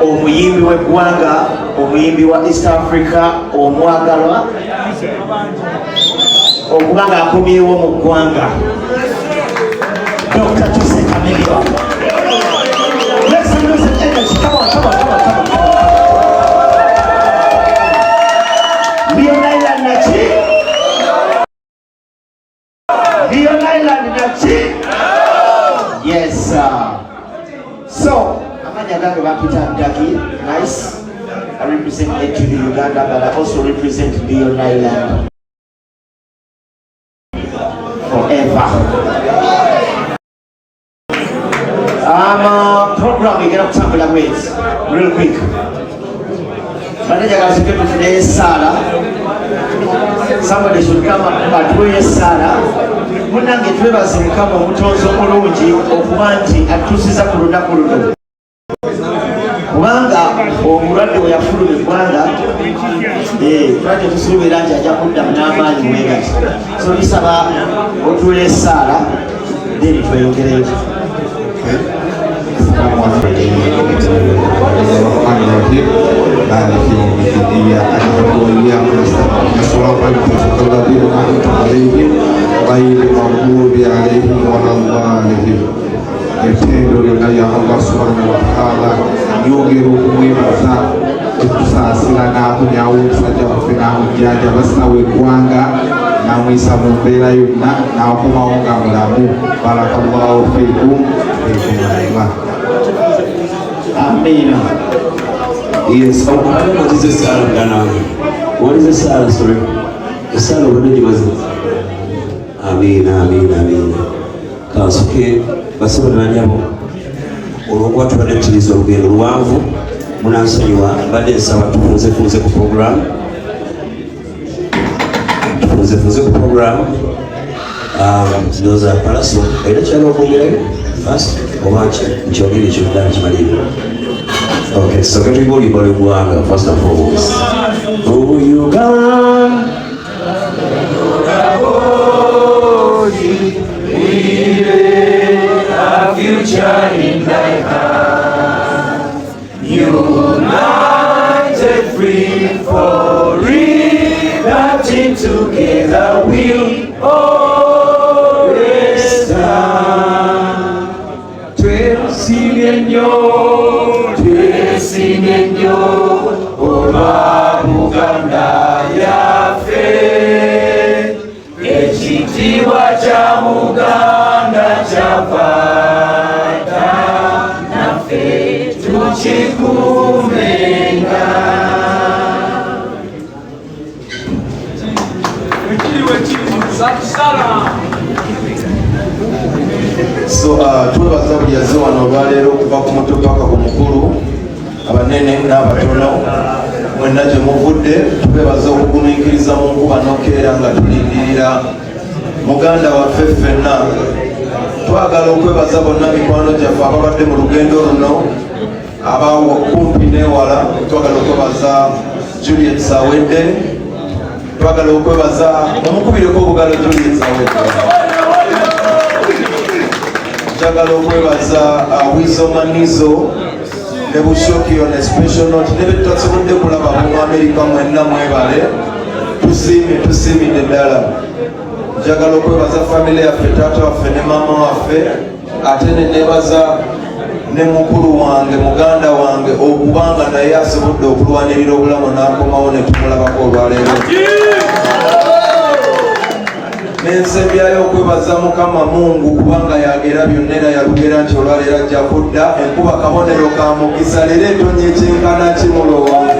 omuyimbi w'eggwanga, omuyimbi wa East Africa omwagalwa okuba ng'akomyewo mu ggwanga, Dr. Jose Chameleon. Let's use the energy. Come on, come on, come on, come on. Leon Island Nachi. Leon Island Nachi. Yes, sir. So, nice. I represent actually Uganda, but I also represent Leon Island forever. Program we get up sample of ways real quick. Manager guys, you can today Sala. Somebody should come and do a Sala. Munange twebaze mukama omutonzi omulungi okubanti atusiza ku lunaku luno. Kubanga omulwadde we yafuluma eggwanga twajja tusuubira nti ajja kuddamu n'amaanyi mwegati. So tusaba otuula essaala then tweyongereyo. Yatendo ya Allah subhanahu wa ta'ala yongero kumwebaza etusasira n'akunyawusa gyaffe n'amujjanja basawe eggwanga n'amuyisa mu mbeera yonna n'akomawo nga mulamu. Barakallahu fiikum. Amina. Yes, what is the Sala Ghana? What is the Sala story? The Sala of the Amina, Amina, Amina. Kasuke basobola nyabo olwokuba tubadde tutiriza olugendo luwanvu munansonyiwa mbadde nsaba tufunzefunze ku program ndowooza palaso era kyali okwongerayo fast oba nkyogere ekyo ddala kimalire. Okay, so kati oluyimba lw'eggwanga first and foremost. Oh, Uganda, future in thy hand, united, free, forwarding together we'll always stand. 12 singing yo, Oba Buganda yafe, ekitiibwa kya Muganda kyavata naffe tukikumenga. So twebaza buli yazze wano olwaleero okuva ku muto paka ku mukulu, abanene n'abatono, mwenna gye muvudde twebaza okugumiikiriza mu nkuba n'okeera nga tulindirira muganda waffe ffenna. Twagala okwebaza bonna mikwano gyaffe ababadde mu lugendo luno, abawo kumpi n'ewala. Twagala okwebaza Juliet Sawedde, twagala okwebaza omukubireko obugalo Juliet Sawedde. Njagala okwebaza Wizomanizo ne Bushokio ne Special Note ne betutasobodde kulaba mu Amerika mwenna mwebale. tusiimidde ddala. Njagala okwebaza famire yaffe, taata waffe ne maama waffe, ate nenebaza ne mukulu wange muganda wange okubanga naye asobodde okulwanirira obulamu n'akomawo ne tumulabako olwaleero. Nensembyayo okwebaza Mukama Mungu kubanga yagera byonna era yalugera nti olwaleero ajja kudda. Enkuba kabonero ka mukisa, leero etonnya ekyenkana kimulowa.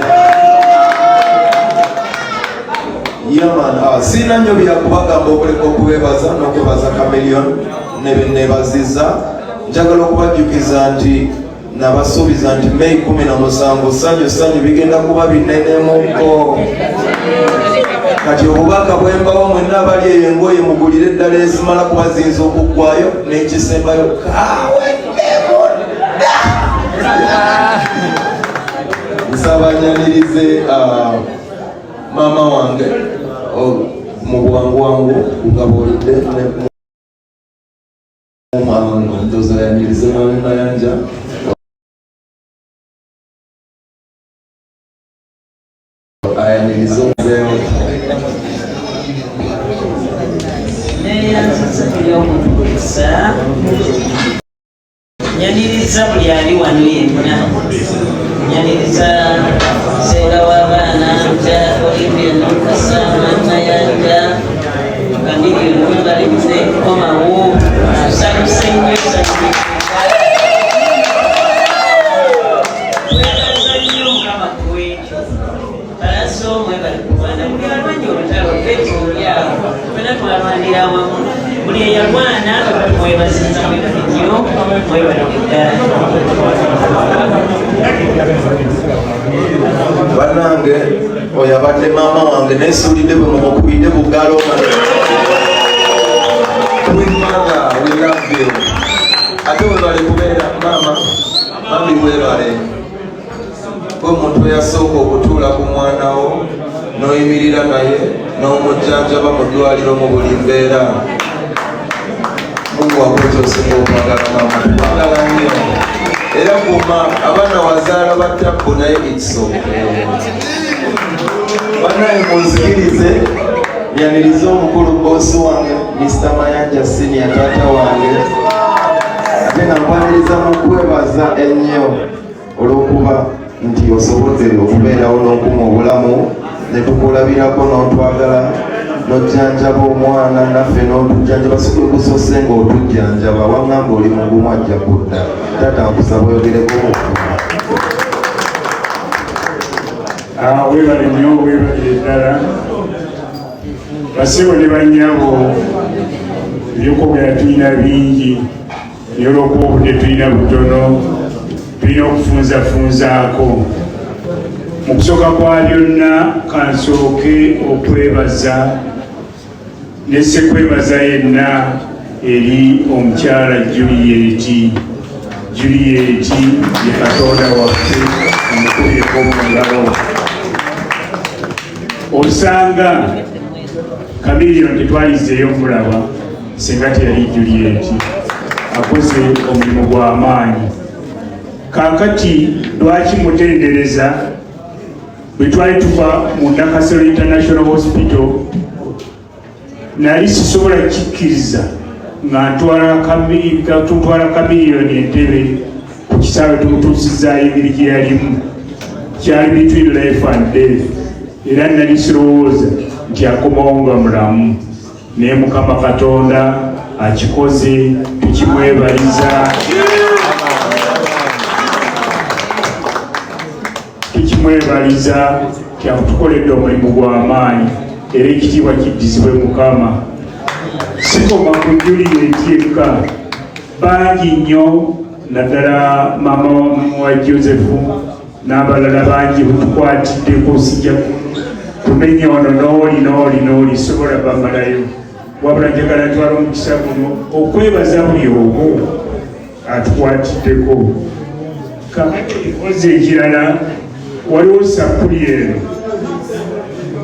Yaman, sina nnyo byakubagamba okuleka okubebaza n'okwebaza Chameleon ne benneebazizza. Njagala okubajjukiza nti nabasuubiza nti May 17 ssanyu bigenda kuba binenemuko. Kati obubaka bwembawo mwenna abali eyo engoye mugulire eddala ezimala kuba ziyinza okuggwayo n'ekisembayo kaweddemunda. Nsabanyanirize maama wange mu bwangu nga bwolidde ndoza yanirize Mayanja. Ayanirize omubeewo neyanziza buli omukisa, nyaniriza buli ali wano yenna, nyaniriza seera w'abaana nja Olivia Nokasama Mayanja Chameleon webalize komawo asanyuse nnyo webaza nnyo Mukama kuwekyo Palaso mwebali kulwana buli alwanye olutalo fetulyawo fena twalwanira awamu buli eyalwana mwebaziza mwebali nnyo mwebali ddala. Bannange oyo abadde maama wange nesuulidde bwe mumukubidde bugalo twimanga we love you. Ate webale kubeera maama mami webale gwe muntu eyasooka okutuula ku mwana wo n'oyimirira naye n'omujjanjaba mu ddwaliro mu buli mbeera. Mungu akwekyoosinga okwagala maama, twagala nnyo era guma abaana wazaala batabbu naye ekisooka banaye munzikirize yaniriza omukulu boosi wange Mr. Mayanja Senior taata wange, ate nga nkwaniriza mu kwebaza ennyo olw'okuba nti osobodde okubeerawo n'okuma obulamu ne tukulabirako n'otwagala n'ojjanjaba omwana naffe n'otujjanjaba sikwe kusose ng'otujjanjaba wangamba oli mugumu ajja kudda. Taata nkusaba oyogereko webale nnyo webale ddala basibo ne bannyabo ebyokwogera tulina bingi naye olw'okuba obudde tulina butono tulina okufunzafunzaako. Mu kusooka kwa byonna kansooke okwebaza nesekwebaza yenna eri omukyala Juliet ye Katonda waffe omukubireko mu ngalo. Osanga Chameleon tetwalizeeyo mulaba singa teyali Juliet, akoze omulimu gw'amaanyi. Kaakati lwaki mutendereza bwe twali tuva mu Nakasero International Hospital nali sisobola kikkiriza nga ntwala Chameleon entebe ku kisaawe tumutuusizaayo engeri gye yalimu. Kyali between life and death era nali sirowooza nti akomawo nga mulamu, naye Mukama Katonda akikoze, tukimwebaliza. Kyakutukoledde omulimu gw'amaanyi era ekitiibwa kiddizibwe Mukama. Sikoma ku Juliet yekka, bangi nnyo naddala maama wa Joseph n'abalala bangi butukwatiddeko, sijja tumenya ono n'oli sobola bamalayo, wabula njagala twala omukisa guno okwebaza buli omu atukwatiddeko. Kakati ikoze ekirala, waliwo sapuli eno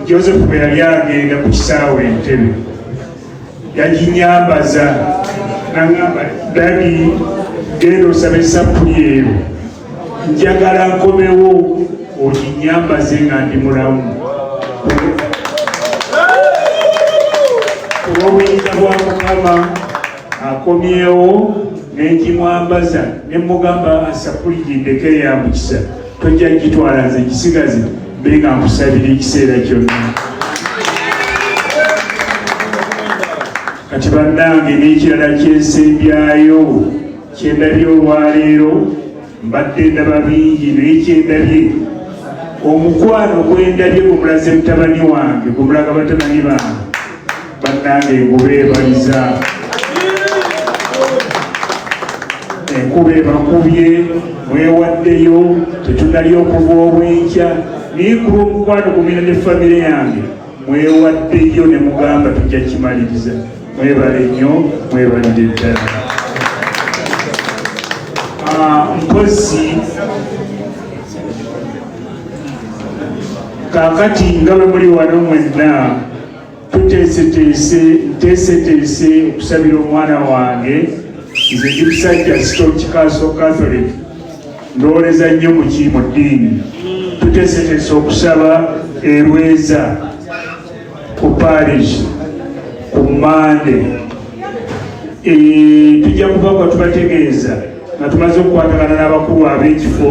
Joseph bwe yali agenda ku kisaawe Entebbe yaginyambaza n'agamba dadi genda osabe sapuli eyo, njagala nkomewo oginyambaze nga ndi mulamu. n'obuyinza bwa Mukama akomyewo n'ekimwambaza ne mugamba asapulidde ya mukisa tojja gitwala nze gisigaze mbe nga nkusabira ekiseera kyonna. Kati bannange n'ekirala kyensembyayo kyendabye olwaleero mbadde ndaba bingi naye kyendabye omukwano gwendabye gumulaze mutabani wange gumulaga batabani bange bannange ngubeebaliza enkuba ebakubye mwewaddeyo tetunali okuva obwenkya naye kuba omukwano gumina ne famire yange mwewaddeyo ne mugamba tujja kimaliriza. Mwebale nnyo mwebalire ddala. Mpozi kakati nga bwe muli wano mwenna nteeseteese okusabira omwana wange. Nze ndi musajja sitokikaso Catholic ndowoleza nnyo mu ddiini. Tuteeseteese okusaba erweza ku parish ku Mande. Tujja kuba nga tubategeeza nga tumaze okukwatagana n'abakulu ab'ekifo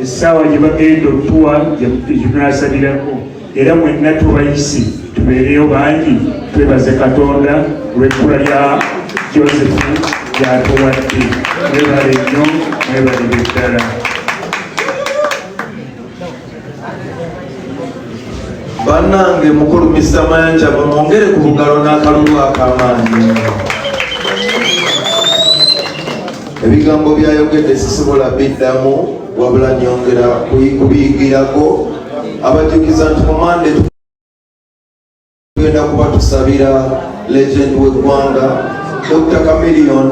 essaawa gye bagenda otuwa gyetunasabirako, era mwenna tubayise tubeereyo bangi. Twebaze Katonda olw'ekkula lya Joseph lyatuwadde. Mwebale nnyo mwebalire ddala. Bannange mukulumisa mayanja mwongere ku bugalo n'akalulu ak'amaanyi. Ebigambo byayogedde sisobola biddamu wabula nyongera kubiyigirako abajjukiza nti mu Mande tugenda kuba tusabira legend w'eggwanga Dr. Chameleon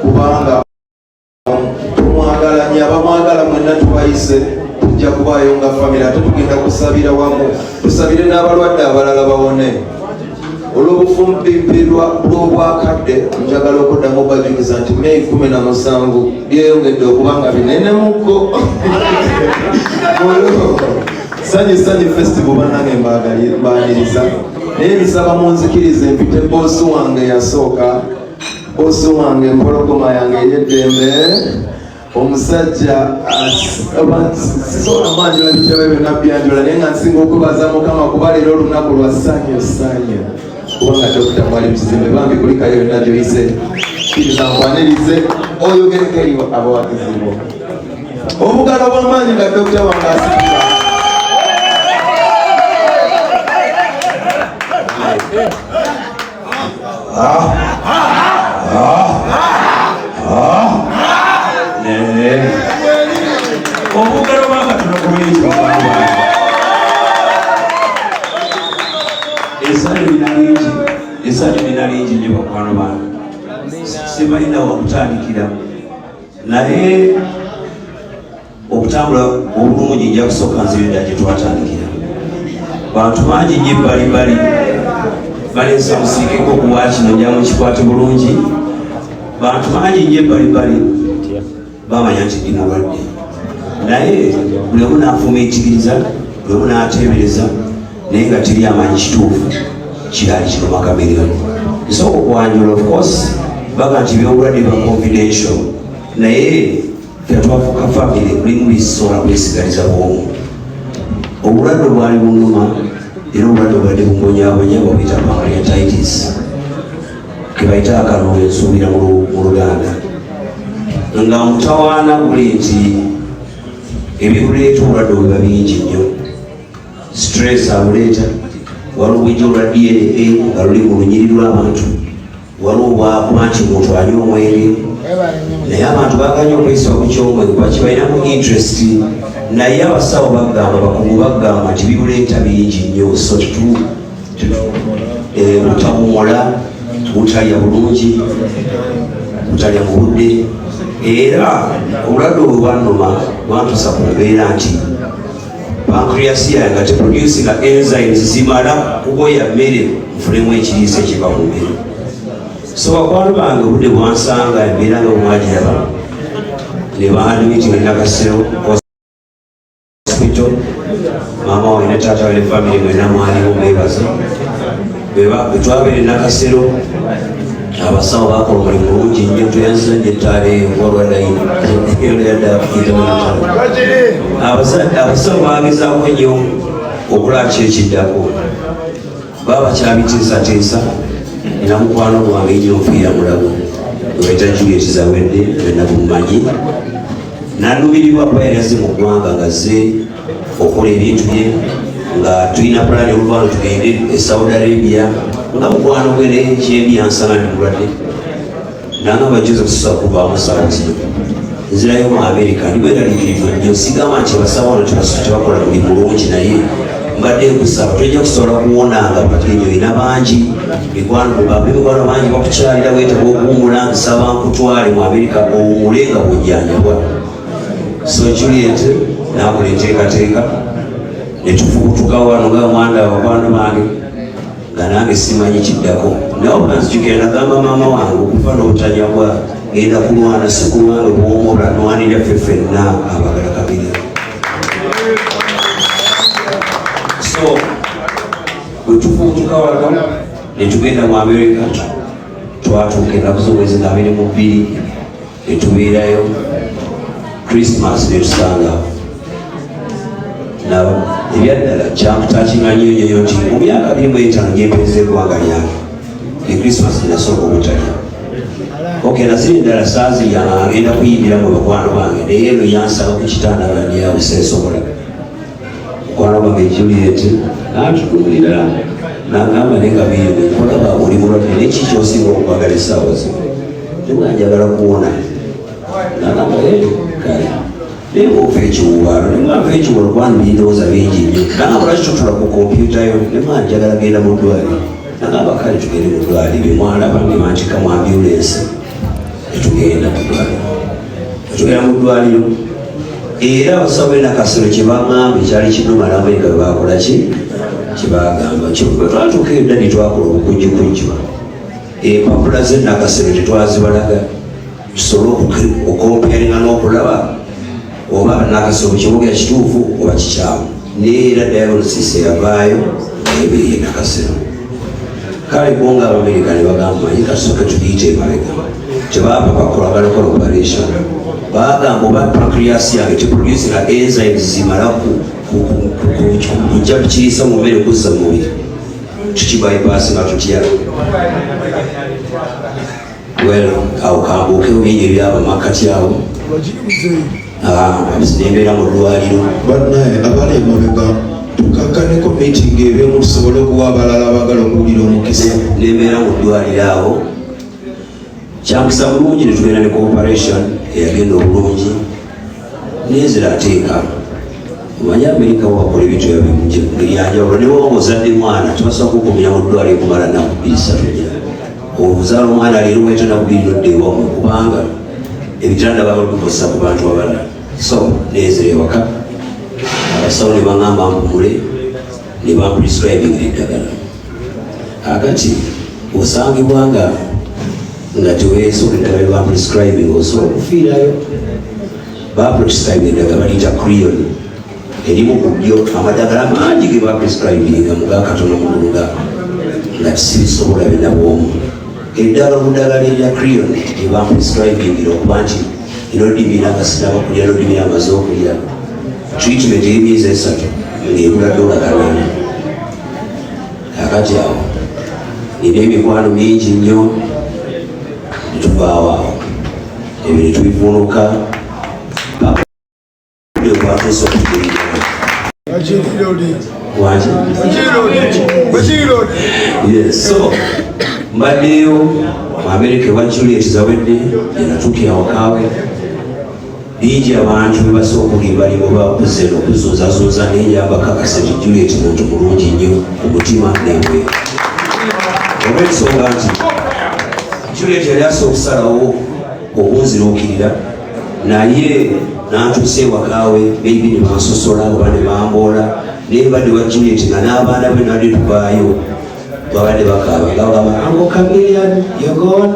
kubanga tumwagala nnyo, abamwagala mwenna tubayise tujja kubaayo nga famire ate tugenda kusabira wamu tusabire n'abalwadde abalala bawone. Olw'obufumbi bw'obwakadde njagala okuddamu obajjukiza nti May 17 byeyongedde okuba nga binene mukko. Sanyu festival bannange mbaaniriza naye bisaba munzikirize mpite boosi wange yasooka, boosi wange empologoma yange ey'eddembe, omusajja sisobola mwanjula bitebe byonna byanjula naye nga nsinga okwebaza Mukama kuba leero olunaku lwa sanyu kubanga Dr. mwali mukizimbe bambi kulikayo yonna gyoyise kiriza nkwanirize oyogereko eri abawagizi bo. Obugalo bw'amaanyi nga Dr. wange asikira obugalo bwakatono kubuyinza esanyu lina lingi nnyo bakwano bange, sibalina wakutandikira naye okutambula obulungi nja kusooka nzibira gye twatandikira. Bantu bangi nnyo ebbalibbali baleesa musiikeko okuwa kino nja mukikwate bulungi. Bantu bangi nnyo ebbalibbali bamanya nti ndina balwadde naye buli omu n'afumiitiriza, buli omu n'ateebereza naye nga teri amanyi kituufu kirali kino Chameleon. Nsooka okwanjula of course baga nti byobulwadde bwa confidential naye tetwafuuka famire mulimu bisobola kwesigaliza bwomu. Obulwadde bwali bunuma era obulwadde bwadde bumbonyabonya bwebuyita pancreatitis kebayita akalulu ensuubira mu Luganda, nga mutawaana guli nti ebibuleeta obulwadde bwe biba bingi nnyo. Stress abuleeta, waliwo obwejjo olwa DNA nga luli mu lunyiri lw'abantu, waliwo obwakuba nti omuntu anywa omwenge naye abantu baganya okwesiba ku kyomwenge kuba kibalinamu interest, naye abasawo bagamba, bakugu bagamba nti bibuleeta bingi nnyo. So butawummula, butalya bulungi, butalya mu budde, era obulwadde obwo bwannuma bwantuusa ku mbeera nti pancreas yange nga teproducinga enzymes zimala kugoya mmere nfunemu ekiriisa ekiva mu mmere. So bakwano bange obudde bwansanga embeera nga bwagiraba ne bandimitinga nakasero hospital, maama wange ne taata we ne famire mwenna mwalimu mwebaza betwabere nakasero abasawo bakola omulimu mulungi nnyo tuyanza njetale abasawo bagezaako nnyo okulaki ekiddako baba kyabiteesateesa era mukwano gwange nnyo ofiira mulago weta Juliet Zawedde benabumumanyi nalubirirwa payirazi mu ggwanga ngazze okola ebintu bye nga tulina pulani oluvalo tugende e Saudi Arabia nga mukwano gwe nekyebyansana ndimulwadde nangamba Joseph tusobola kuvaamu sawa zino nzirayo mu America ndibweraliikirivu nnyo sigamba nti abasawo wano tebakola buli mulungi naye mbadde nkusaba tojja kusobola kuwonanga patinyo ina bangi mikwano bangi bakukyalira weetaba okuwumula nsaba nkutwale mu America owumule nga bwojjanjabwa so Juliet nakola enteekateeka netufubutuka wano nga omwana wabaana bange nga nange simanyi kiddako naye obanzijukira nagamba maama wange okufa n'obutanyabwa genda kulwana sikulwange bwomula nwanira ffe ffenna abagala kabiri so bwetufubutuka wano netugenda mu America twatuuka ennaku z'omwezi nga 22 netubeerayo Christmas netusanga ebyaddala kyakutakinga nnyo nti mu myaka 25 gyempeza eggwanga lyange e Christmas nasooka obutalya nasiri endala saazirya agenda kuyingira mu bakwano bange naye eno yansaba ku kitanda gandiawo sensobola mukwano bange Juliet natutumulira nagamba negabiri olaba oli mulwadde neki kyosinga okwagala essaawa zino temwanjagala kuwona nagamba kale nemuva ekiwubaalo nemwava ekiwubaalo kubanga birindowooza bingi nnyo nagamba lwaki tutula ku kompyuta yo nemwanjagala genda mu ddwaliro nagamba kale tugende mu ddwaliro mwalaba nemantika mu ambulensi netugenda mu ddwaliro netugenda mu ddwaliro era abasawo benakasero kyebaŋŋamba ekyali kinumalamu nga bebakola ki kyebagamba twatuuka eyo ddani twakola obukujjukujju empapula zenakasero tetwazibalaga tusobole okompyaringa n'okulaba oba nakasero kibuga kituufu oba kikyamu neera diagnosis eyavaayo ebiri nakasero kale bonga Abamerika ne bagamba manyi kasooke tugiyite emabega tebaba bakola operation bagamba oba pancreas yange teproducinga enzymes zimala kujja tukiyisa mu mmere kuzza mu mubiri tukibypass nga tutya awo kambuukewo bingi ebyabamakati awo nembeera mu ddwaliro bannaye abali emabega tukakkaneko meeting ebyemu tusobole okuwa abalala abagala okuwulira omukisa nembeera mu ddwaliro awo kyampisa bulungi netugenda ne cooperation eyagenda obulungi nenzira ateeka omanyi Amerika wakola ebintu ebyanjawulo newoba ozadde mwana tebasobola kukumira mu ddwaliro kumala naku 2-3 obuzaala omwana leero weta naku 2 noddeewamu kubanga ebitanda bababikozesa ku bantu abalala so nenzira ewaka abasawo ne baŋŋamba mpumule ne bamprescribingira eddagala akati osangibwa nga teweesobola eddagala lye bamprescribing osobola okufiirayo baprescribing eddagala baliyita Creon erimu ku ddyo amadagala mangi ge baprescribinga mugakatono mulunga nga tisibisobola benabwomu eddala omudagala erya Creon lye bamprescribingira okuba nti inodimira agasina bakulya nodimira amaze okulya treatment ey'emyezi 3 ng'ebula $9 akati awo nina emikwano mingi nnyo netuvaawo awo ebyo netubivunuka kwatuusa so mbaddeyo mu America ewa Juliet Zawedde yenatuukira wakaawe bingi abantu bebasooka okulimbalimba bakuze n'okuzunzazunza naye njambakakasa nti Juliet muntu mulungi nnyo omutima n'embwe olw'ensonga nti Juliet yali asobola okusalawo obunziruukirira naye n'atuusa ewakaawe maybe ne bansosola oba ne bamboola naye mbadde wa Juliet nga n'abaana be nadde tuvaayo babadde bakaaba gabagamba Uncle Chameleon you're gone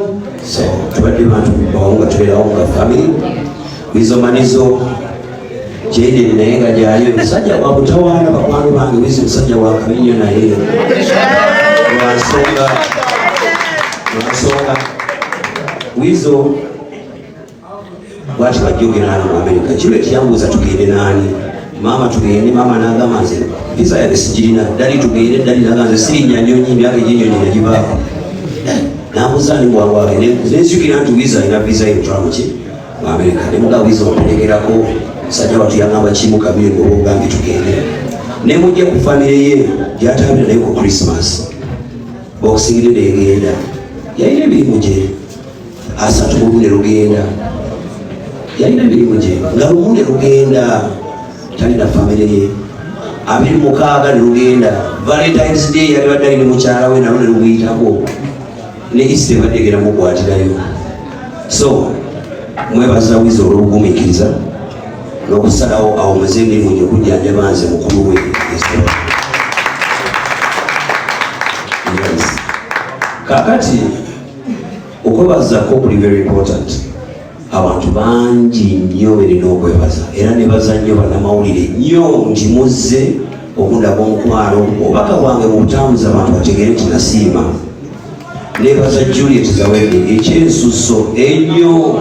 so tubadde bantu bawo nga tubeerawo nga family wizomanizo Jaden naye nga gyaliyo musajja wa butawaana bakwano bange wizi musajja wa kabinyo naye lwansonga Wizo bwati bajjogera nani mu Amerika kiro ekiyambuuza tugende nani mama tugende mama n'agamba nze visa yange sigirina ddali tugende ddali n'agamba nze sirinnya nnyonyi myaka egy'ennyonyi negibaako n'ambuuza ni bwabwage nenzijukira nti Wizo alina visa yemutwala muki mu Amerika ne muga Wizo omutegekerako musajja watu yagamba kimu kabiri ngoba ogambye tugende ne mujja ku famire ye gyatambira naye ku Christmas boxingire negenda yalina emirimu gye asatu mulundi lugenda yalina emirimu gye nga lumundi lugenda talina famire ye 26 ne lugenda Valentine's Day yali badde ali ne mukyala we nalo ne lumuyitako ne Easter badde egenda mukwatirayo so mwebaza Wizo olw'obugumiikiriza n'okusalawo awo muze emirimu gye okujjanjaba nze mukulu we kakati okwebazako kuli very important abantu bangi nnyo berina okwebaza era nebaza nnyo bannamawulire nnyo nti muzze okundako omukwano obubaka bwange mu butambuza abantu bategere nti nasiima nebaza Juliet Zawedde ekyensuso ennyo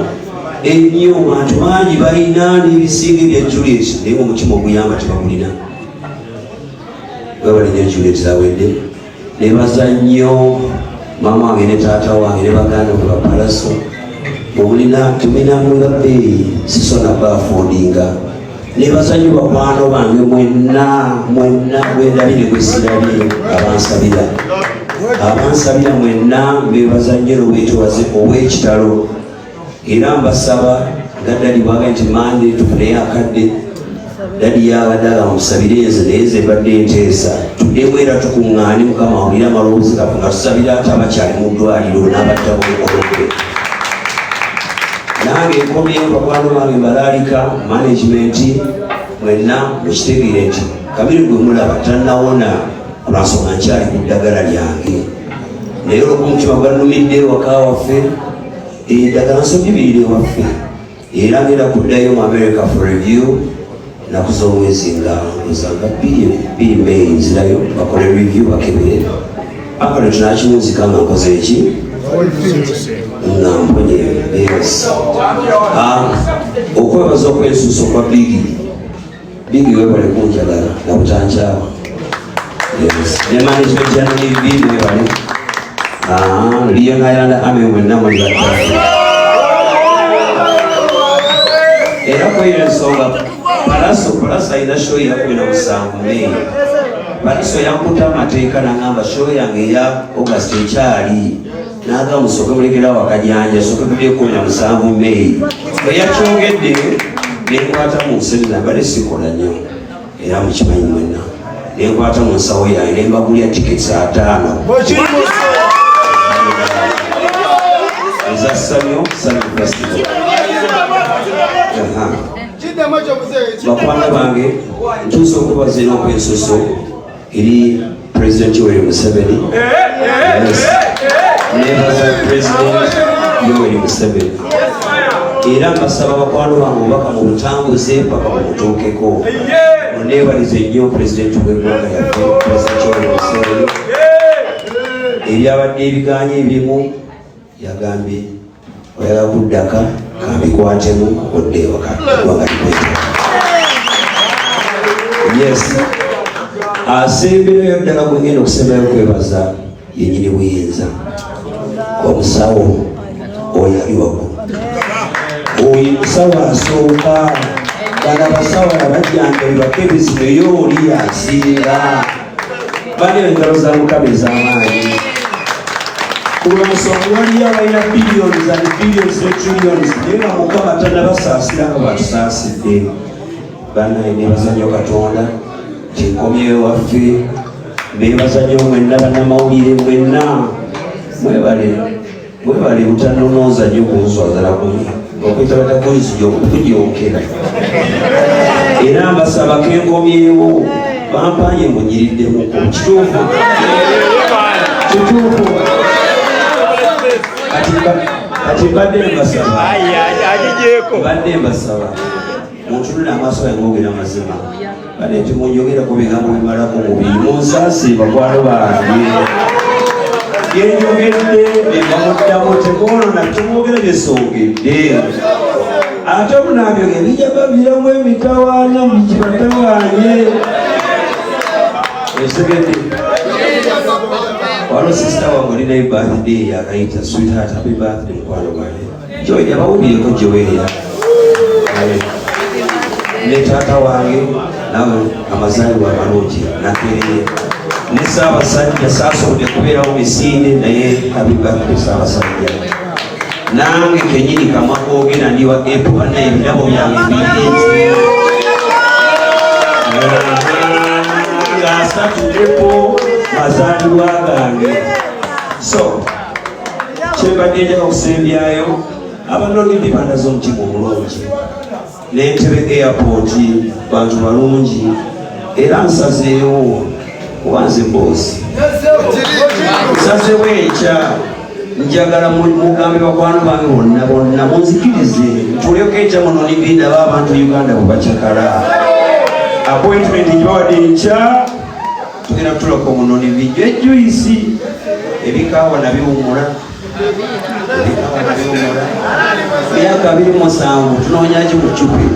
abantu bangi balina n'ebisinge bya Juliet naye omutima oguyamba tebagulina webale nnyo Juliet Zawedde nebaza nnyo mama wange ne taata wange ne baganda bwe bapalaso bwebulina tuminamula bbeeyi sisona baafundinga nebaza nnyo bakwano bange mwenna bwendabire gwesirabye abansabira mwenna mbebaza nnyo n'obwetowaze obw'ekitalo era mbasaba nga dadi bwaga nti mande tufuneyo akadde dadi yabadde agamusabire nze naye ze mbadde nteesa tuddemu era tukuŋŋaane mukama awulira amaloboozi gaffe nga tusabira ate abakyali mu ddwaliro n'abattabomukologwe nange enkomyewo bakwano bange mbalaalika management mwenna mukitegeere nti kabiri gwe mulaba tannawona olwansonga nkyali ku ddagala lyange naye olw'omutima gwannumidde waka waffe eddagala nsobibirire waffe era ngenda kuddayo mu America for review naku z'omwezi nga ozanga 2 May nzirayo bakole review bakebere akale tunakiwunzika nga nkoze eki nga mponye yes okwebaza okwensuso kwa Bigi webale kunjagala na butankyaba ne management yano Bigi webale Lion Island ame mwenna mwenna era kwera ensonga Palaso ayina show ya 17 May Palaso yankuta amateeka n'agamba show yange eya August ekyali n'agamba musooke mulekera wakajanja sooke tuli 17 May eyakyongedde nenkwata mu nsemeza mbadde sikola nnyo era mukimanyi mwenna nenkwata mu nsawo yange nembagulya tiketi 5 eza Sanyo Festival bakwano bange ntuusa okubaza n'okwensuso eri President Yoweri Museveni nebaza President Yoweri Museveni era mbasaba bakwano bange obubaka mu butambuze paka bumutuukeko onebalize nnyo President w'eggwanga yaffe President Yoweri Museveni ebyabadde ebiganya ebirimu yagambye oyagala kuddaka kambikwatemu odde ewaka yes asemberayo ddala gwegenda okusembayo kwebaza yenyini buyinza omusawo oyo ali waggulu oyo musawo asooka ddala basawo abajjanjabi bakebisi naye oli yasinga bane engalo za mukama ez'amaanyi olwansonga waliyo abalina billions and billions ne trillions naye nga mukama tannabasaasira nga batusaasidde banaye nebaza nnyo Katonda tinkomyewo waffe mbebaza nnyo mwenna bannamawulire mwenna mwebale butannonooza nnyo kunswazala kumi okwetabatakoizijokujokera era mbasaba kenkomyewo bampanye munyiriddemu kituufu kati mbadde mbasaba muntunula amaaso yange ogera mazima bade nti munjogera ku bigambo bimalako mubiri munsaasi bakwano bange yenjogedde nebamuddamu tekono natumwogera byesogedde ate munabyo ebijja babiramu emitawaana mukibatawaanye esegedde wano sisita wange olinayo birthday yakayita sweetheart happy birthday mukwano gwange joyi abawulireko jowerera ne taata wange nawe amazaalibwa amalungi nakereye ne Ssaabasajja saasobodde kubeerawo misinde naye happy birthday Ssaabasajja nange kenyini Kamakoogera ndi wa epoka naye ebirabo byange birinzi ngaasatuddeko mazaalibwa gange so kyembadde njagala kusembyayo abanonidi bandaza omutima omulungi n'Entebbe airport bantu balungi era nsazeewo wanze boosi nsazeewo enkya njagala mugambe bakwano bange bonna munzikirize ntuleko enkya munonidi ndaba abantu Uganda bwe bakyakala appointment gyebawadde enkya tugenda kutulako munonidi ejuyisi ebikaawa nabiwumula myaka 27 tunoonyaki mu ccupi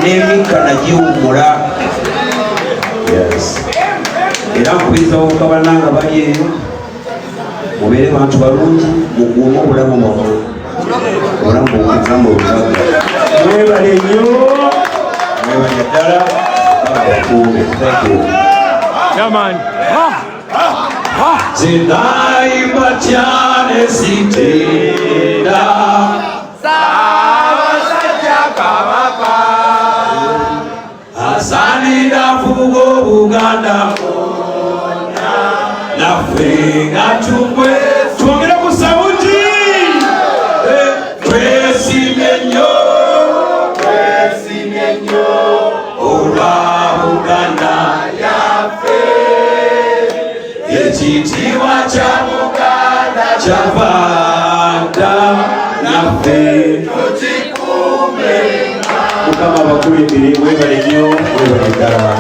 n'emikka nagiwumula era nkubiriza bakabananga bali eyo mubeere bantu balungi mukuume obulamu bwamwe obulamu bwokuvaamu obutaga mwebale nnyo mwebale ddala abakuume Zinaimba cyane sitenda Ssaabasajja Kabaka asanira fugo Buganda mwonna naffe nga tugwe twongere ku sauti twesimye nnyo olwa Buganda yaffe ekitiibwa kya Buganda kyavanda naffe tukikuume Mukama bakulembere mwebale nnyo mwebale ddala